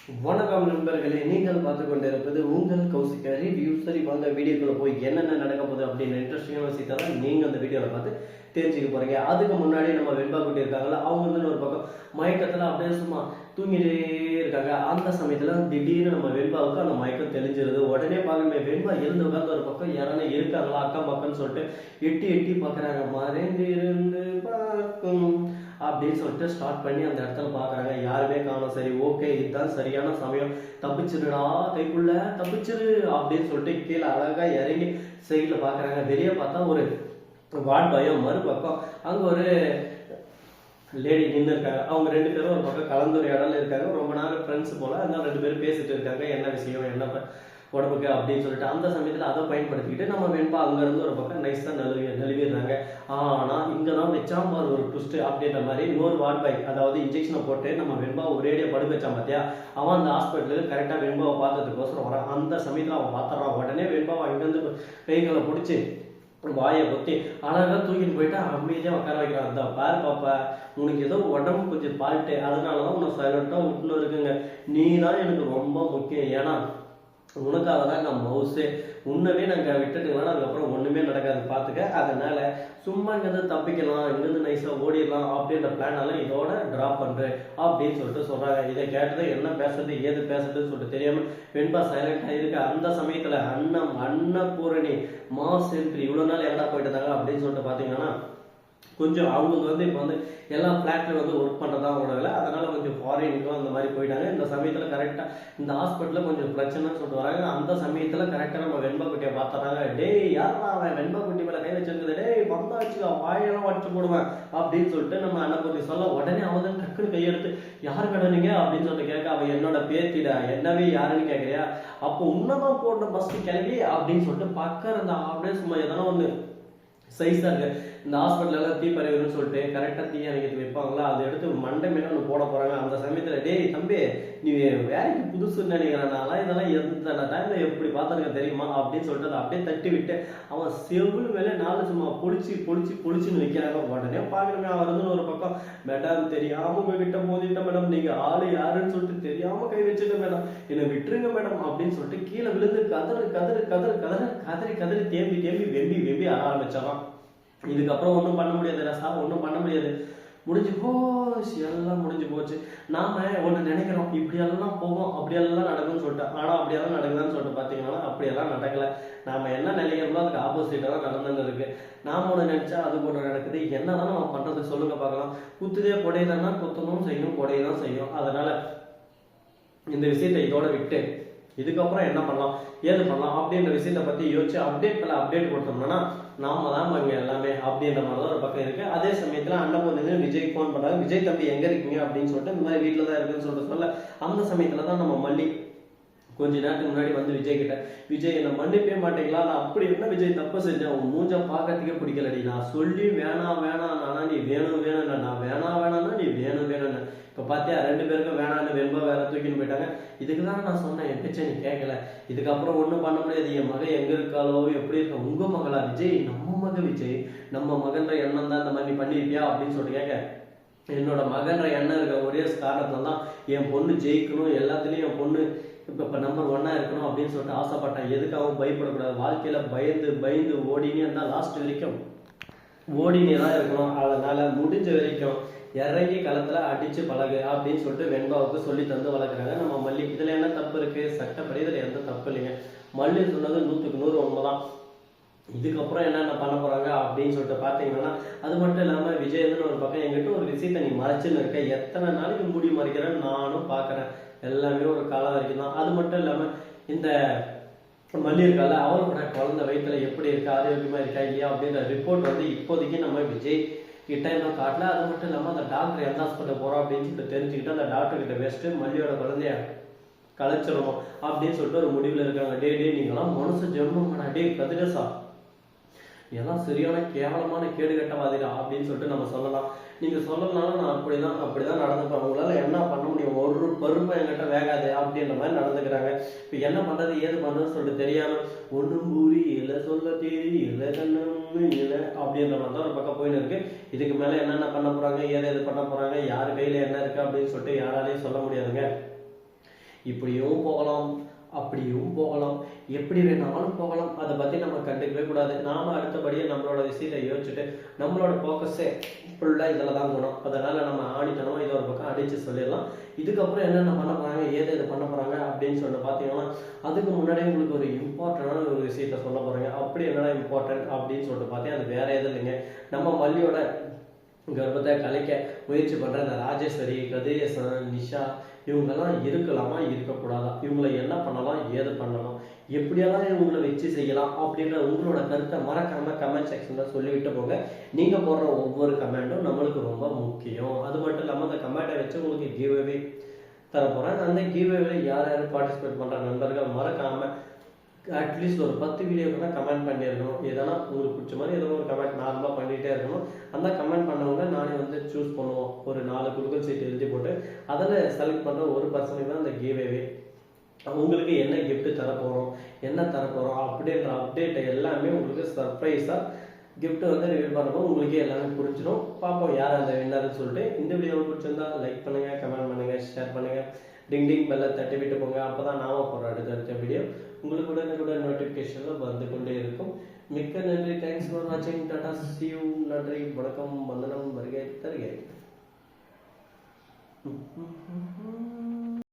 வணக்கம் நண்பர்களே, நீங்கள் பார்த்து கொண்டிருப்பது உங்கள் கௌசிகா ரிவ்யூ. சரி, வாங்க வீடியோக்குள்ள போய் என்னென்ன நடக்க போகுது அப்படின்னு இன்ட்ரெஸ்டிங்கான விஷயத்தை தான் நீங்கள் அந்த வீடியோவில் பார்த்து தெரிஞ்சுக்க போறீங்க. அதுக்கு முன்னாடி நம்ம வெண்பா குட்டி இருக்காங்களா, அவங்க வந்து ஒரு பக்கம் மயக்கத்தில் அப்படியே சும்மா தூங்கிட்டே இருக்காங்க. அந்த சமயத்தில் திடீர்னு நம்ம வெண்பாவுக்கு அந்த மயக்கம் தெளிஞ்சிருது. உடனே பார்க்கணுமே, வெண்பா இருந்து உட்காந்து ஒரு பக்கம் யாரான இருக்காங்களா அக்கம் பக்கம்னு சொல்லிட்டு எட்டி எட்டி பார்க்குறாங்க. மறைந்திருந்து பார்க்கும் அப்படின்னு சொல்லிட்டு ஸ்டார்ட் பண்ணி அந்த இடத்துல பார்க்குறாங்க. யாருமே காணும். சரி, ஓகே, இதுதான் சரியான சமயம், தப்பிச்சிருடா கைக்குள்ள தப்பிச்சிரு அப்படின்னு சொல்லிட்டு கீழே அழகா இறங்கி சைடில் பார்க்குறாங்க. வெளியே பார்த்தா ஒரு வாட் பயம். மறுபக்கம் அங்கே ஒரு லேடி நின்று இருக்காங்க. அவங்க ரெண்டு பேரும் ஒரு பக்கம் கலந்துரையாடல இருக்காங்க. ரொம்ப நாள் ஃப்ரெண்ட்ஸ் போல. அதனால ரெண்டு பேரும் பேசிட்டு இருக்காங்க, என்ன விஷயம் என்ன உடம்புக்கு அப்படின்னு சொல்லிட்டு. அந்த சமயத்தில் அதை பயன்படுத்திக்கிட்டு நம்ம வெண்பா அங்கேருந்து ஒரு பக்கம் நைஸாக நழுவிடுறாங்க. ஆனால் இங்கே தான் வச்சாம்பார் ஒரு ட்விஸ்ட் அப்படின்ற மாதிரி இன்னொரு வார்ட் பை, அதாவது இன்ஜெக்ஷனை போட்டு நம்ம வெண்பா ஒரேடியாக படுக்க வச்சான் பார்த்தியா, அவன் அந்த ஹாஸ்பிட்டலுக்கு கரெக்டாக வெண்பாவை பார்த்ததுக்கோசரம் வரான். அந்த சமயத்தில் அவன் பார்த்துறான். உடனே வெண்பாவை அங்கேருந்து கைகளை பிடிச்சி வாயை பொத்தி அழகாக தூக்கிட்டு போயிட்டு அமைதியாக உட்கார வைக்கிறான். அந்த பாரு பாப்பா, உனக்கு ஏதோ உடம்பு கொஞ்சம் பால்ட்டு, அதனால தான் உன்னை சைலண்ட்டாக விட்டுன்னு இருக்குங்க. நீ தான் எனக்கு ரொம்ப முக்கியம். ஏன்னா உனக்காக தான் நான் மவுஸு, உன்னவே நாங்கள் விட்டுட்டுங்களா, அதுக்கப்புறம் ஒன்றுமே நடக்காது பார்த்துக்க. அதனால் சும்மா இங்கேருந்து தப்பிக்கலாம், இங்கேருந்து நைஸாக ஓடிடலாம் அப்படின்ற பிளானெல்லாம் இதோட ட்ராப் பண்ணுறேன் அப்படின்னு சொல்லிட்டு சொல்கிறாங்க. இதை கேட்டது என்ன பேசுறது ஏது பேசுறதுன்னு சொல்லிட்டு தெரியாமல் வெண்பா சைலண்டாக இருக்கு. அந்த சமயத்தில் அன்னபூரணி மாஸ் என்ட்ரி இவ்வளோ நாள் எங்கடா போயிட்டு இருந்தாங்க அப்படின்னு சொல்லிட்டு பார்த்தீங்கன்னா, கொஞ்சம் அவங்களுக்கு வந்து இப்போ வந்து எல்லா ஃப்ளாட்லையும் வந்து ஒர்க் பண்ணுறதா உணவில், அதனால் கொஞ்சம் ஃபாரினுக்கும் அந்த மாதிரி போயிட்டாங்க. இந்த சமயத்தில் கரெக்டாக இந்த ஹாஸ்பிட்டலில் கொஞ்சம் பிரச்சனைன்னு சொல்லிட்டு வராங்க. அந்த சமயத்தில் கரெக்டாக நம்ம வெண்பா குட்டியை பார்த்துறாங்க. டேய் யாரா அவன் வெண்பா குட்டி மேலே கை வச்சிருக்குது, டேய் வந்தாச்சு வாயெல்லாம் வச்சு போடுவேன் அப்படின்னு சொல்லிட்டு நம்ம அன்னபூர்த்தி சொல்ல, உடனே அவன் தான் டக்குன்னு கையெடுத்து யார் கடனீங்க அப்படின்னு சொல்லிட்டு கேட்க, அவன் என்னோட பேத்திடா, என்னவே யாருன்னு கேட்குறியா, அப்போ உன்னதான் போட்ட பஸ்ட்டு கிளம்பி அப்படின்னு சொல்லிட்டு பார்க்க அந்த அப்படியே சும்மா எதனா ஒன்று சைஸாக இருக்குது. இந்த ஹாஸ்பிட்டலெல்லாம் தீப்பறிவுன்னு சொல்லிட்டு கரெக்டாக தீ அணைக்கிறது வைப்பாங்களா, அதை எடுத்து மண்டை மேலே ஒன்று போட போகிறாங்க. அந்த சமயத்தில் டேய் தம்பி, நீ வேலைக்கு புதுசுன்னு நினைக்கிறனால இதெல்லாம் எந்த டைமில் எப்படி பார்த்துருக்க தெரியுமா அப்படின்னு சொல்லிட்டு அதை அப்படியே தட்டி விட்டு அவன் செவ்வளு மேலே நாலு சும்மா பொழிச்சுன்னு வைக்கிறாங்க. உடனே பார்க்குறேங்க, அவர் வந்து ஒரு பக்கம், மேடம் தெரியாமல் உங்ககிட்ட மோதிட்டேன் மேடம், நீங்கள் ஆள் யாருன்னு சொல்லிட்டு தெரியாமல் கை வச்சுட்டேன் மேடம், என்னை விட்டுருங்க மேடம் அப்படின்னு சொல்லிட்டு கீழே விழுந்து கதறி தேம்பி வெம்பி அற ஆரம்பிச்சாராம். இதுக்கப்புறம் ஒன்றும் பண்ண முடியாது ரசா, ஒன்றும் பண்ண முடியாது, முடிஞ்சு போச்சு, எல்லாம் முடிஞ்சு போச்சு. நாம ஒன்று நினைக்கிறோம் இப்படியெல்லாம் போவோம் அப்படியெல்லாம் நடக்கும்னு சொல்லிட்டு, ஆனால் அப்படியெல்லாம் நடக்குதான்னு சொல்லிட்டு பார்த்தீங்கன்னா அப்படியெல்லாம் நடக்கலை. நாம் என்ன நினைக்கிறோமோ அதுக்கு ஆப்போசிட்டாக தான் நடந்துன்னு இருக்கு. நாம் ஒன்று நினச்சா அது ஒன்று நடக்குது. என்ன தான் நம்ம பண்ணுறது சொல்லுங்க பார்க்கலாம். குத்துதே கொடையதானா, குத்தணும் செய்யும், கொடையை தான் செய்யும். அதனால் இந்த விஷயத்தை இதோட விட்டு இதுக்கப்புறம் என்ன பண்ணலாம் ஏது பண்ணலாம் அப்படின்ற விஷயத்தை பற்றி யோசிச்சு அப்டேட் கொடுத்தோம்னா நாம தான் இங்கே எல்லாமே அப்படின்ற மாதிரி தான் ஒரு பக்கம் இருக்கு. அதே சமயத்தில் அன்னபூர்ணி விஜய் ஃபோன் பண்ணாங்க. விஜய் தம்பி எங்கே இருக்கீங்க அப்படின்னு சொல்லிட்டு, இந்த மாதிரி வீட்டில் தான் இருக்குன்னு சொல்லிட்டு சொல்ல, அந்த சமயத்தில் தான் நம்ம மல்லி கொஞ்ச நேரத்துக்கு முன்னாடி வந்து விஜய் கிட்ட, விஜய் என்ன மன்னிப்பே மாட்டீங்களா, நான் அப்படி என்ன விஜய் தப்பு செஞ்சேன், உன் மூஞ்ச பார்க்கறதுக்கே பிடிக்கலடி, நான் சொல்லி வேணாம் நானா நீ வேணும் நான் வேணாம்னா நீ வேணும்னு. இப்போ பார்த்தியா ரெண்டு பேருக்கும் வேணான்னு வெண்பா வேற தூக்கின்னு போயிட்டாங்க. இதுக்கு தானே நான் சொன்னேன், என் பேச்சை நீ கேட்கல, இதுக்கப்புறம் ஒன்றும் பண்ண முடியாது, என் மகன் எங்கே இருக்காளோ எப்படி இருக்கா, உங்கள் மகளா விஜய், நம்ம மக விஜய், நம்ம மகன்ற எண்ணம் தான் இந்த மாதிரி நீ பண்ணியிருப்பியா அப்படின்னு சொல்லிட்டு கேட்க, என்னோட மகன்ற எண்ணம் இருக்கிற ஒரே காரணத்துல தான் என் பொண்ணு ஜெயிக்கணும், எல்லாத்துலேயும் என் பொண்ணு இப்போ நம்பர் 1 இருக்கணும் அப்படின்னு சொல்லிட்டு ஆசைப்பட்டேன். எதுக்காகவும் பயப்படக்கூடாது, வாழ்க்கையில் பயந்து ஓடினே இருந்தால் லாஸ்ட் வரைக்கும் ஓடினே தான் இருக்கணும். அதனால் முடிஞ்ச வரைக்கும் இறங்கி களத்தில் அடித்து பழகு அப்படின்னு சொல்லிட்டு வெண்பாவுக்கு சொல்லி தந்து வளர்க்குறாங்க நம்ம மல்லி. இதில் என்ன தப்பு இருக்குது, சட்டப்படி இதில் எந்த தப்பு இல்லைங்க. மல்லி சொன்னது 100க்கு 100 உண்மைதான். இதுக்கப்புறம் என்னென்ன பண்ண போகிறாங்க அப்படின்னு சொல்லிட்டு பார்த்தீங்கன்னா, அது மட்டும் இல்லாமல் விஜயன்னு ஒரு பக்கம் எங்கிட்ட ஒரு விஷயத்தை நீ மறைச்சுன்னு இருக்க, எத்தனை நாளைக்கு முடி மறைக்கிறேன்னு நானும் பார்க்குறேன், எல்லாமே ஒரு காலம் வரைக்கும் தான். அது மட்டும் இல்லாமல் இந்த மல்லி இருக்கால, அவரோட குழந்தை வயிற்றுல எப்படி இருக்கா, ஆரோக்கியமாக இருக்கா இல்லையா அப்படின்ற ரிப்போர்ட் வந்து இப்போதைக்கு நம்ம விஜய் கிட்ட இன்னும் காட்டல. அது மட்டும் இல்லாமல் அந்த டாக்டர் எந்த ஹாஸ்பிட்டல் போகிறோம் அப்படின்னு சொல்லிட்டு தெரிஞ்சுக்கிட்டு அந்த டாக்டர் கிட்ட வச்சுட்டு மல்லியோட குழந்தைய கலைச்சிடணும் அப்படின்னு சொல்லிட்டு ஒரு முடிவில் இருக்காங்க. டே நீங்களாம் மனுஷ ஜென்மமாடா, டே கதிரசா, எல்லாம் சரியான கேவலமான கேடு கட்டவாதிடா அப்படின்னு சொல்லிட்டு நம்ம சொல்லலாம். நீங்கள் சொல்லலாம், நான் அப்படிதான் நடந்துப்பேன், உங்களால் என்ன பண்ண முடியும், ஒரு பருப்பை என்கிட்ட வேகாது அப்படின்ற மாதிரி நடந்துக்கிறாங்க. இப்போ என்ன பண்ணுறது ஏது பண்ணுறதுன்னு சொல்லிட்டு தெரியாமல் ஒன்றும் பூரி இல்லை சொல்ல தேதி இல்லை கண்ணு இல்லை அப்படின்ற மாதிரி தான் ஒரு பக்கம் போயின்னு இருக்கு. இதுக்கு மேலே என்னென்ன பண்ண போகிறாங்க, எது பண்ண போகிறாங்க, யார் கையில் என்ன இருக்குது அப்படின்னு சொல்லிட்டு யாராலையும் சொல்ல முடியாதுங்க. இப்படியும் போகலாம், அப்படியும் போகலாம், எப்படி வேணாலும் போகலாம். அதை பற்றி நம்ம கண்டுக்கவே கூடாது. நாம் அடுத்தபடியாக நம்மளோட விஷயத்தை யோசிச்சுட்டு நம்மளோட ஃபோக்கஸே ஃபுல்லாக இதில் தான் இருக்கணும். அதனால் நம்ம ஆணித்தனமாக இதை ஒரு பக்கம் அடித்து சொல்லிடலாம். இதுக்கப்புறம் என்னென்ன பண்ண போகிறாங்க, ஏது இது பண்ண போகிறாங்க அப்படின்னு சொல்லிட்டு பார்த்தீங்கன்னா, அதுக்கு முன்னாடியே உங்களுக்கு ஒரு இம்பார்ட்டண்டான ஒரு விஷயத்த சொல்ல போகிறீங்க. அப்படி என்னடா இம்பார்ட்டன்ட் அப்படின்னு சொல்லிட்டு பார்த்தீங்கன்னா, அது வேறு எதுவும் இல்லைங்க. நம்ம மல்லியோட கர்ப்பத்தை கலைக்க முயற்சி பண்ணுற இந்த ராஜேஸ்வரி, கதிரேசன், நிஷா இவங்கெல்லாம் இருக்கலாமா, இருக்கக்கூடாதா, இவங்களை என்ன பண்ணலாம், ஏது பண்ணலாம், எப்படியெல்லாம் இவங்களை வச்சு செய்யலாம் அப்படின்ற உங்களோட கருத்தை மறக்காம கமெண்ட் செக்ஷனில் சொல்லிவிட்டு போங்க. நீங்கள் போடுற ஒவ்வொரு கமெண்ட்டும் நம்மளுக்கு ரொம்ப முக்கியம். அது மட்டும் இல்லாமல் அந்த கமெண்ட்டை வச்சு உங்களுக்கு கிவ்அவே தரப்போகிறேன். அந்த கிவ்அவேல யார் யார் பார்ட்டிசிபேட் பண்ணுற நண்பர்கள் மறக்காமல் அட்லீஸ்ட் ஒரு 10 வீடியோ கூட கமெண்ட் பண்ணியிருக்கணும். எதனா உங்களுக்கு பிடிச்ச மாதிரி ஏதோ ஒரு கமெண்ட் நார்மலாக பண்ணிகிட்டே இருக்கணும். அந்த கமெண்ட் பண்ணவங்க நானே வந்து சூஸ் பண்ணுவோம். ஒரு 4 குழுக்கள் சீட் எழுதி போட்டு அதில் செலக்ட் பண்ணுற ஒரு பர்சனுக்கு தான் அந்த கிவ்அவே. உங்களுக்கு என்ன கிஃப்ட் தரப்போகிறோம், என்ன தரப்போகிறோம் அப்படின்ற அப்டேட்டை எல்லாமே உங்களுக்கு சர்ப்ரைஸாக கிஃப்ட் வந்து ரிவீல் பண்ணுறப்போ உங்களுக்கே எல்லாமே புரிஞ்சிடும். பார்ப்போம் யார் அந்த வின்னர்னு சொல்லிட்டு. இந்த வீடியோ பிடிச்சிருந்தா லைக் பண்ணுங்கள், கமெண்ட் பண்ணுங்கள், ஷேர் பண்ணுங்கள், டிங் பெல்லை தட்டி விட்டு போங்க. அப்போ தான் நாம போகிற அடுத்த வீடியோ உங்களுக்கு கூட நோட்டிஃபிகேஷனில் வந்து கொண்டே இருக்கும். மிக்க நன்றி. தேங்க்ஸ் ஃபார் வாட்சிங். Tata, C you. நன்றி, வணக்கம், வந்தனம், வருகை தருகை.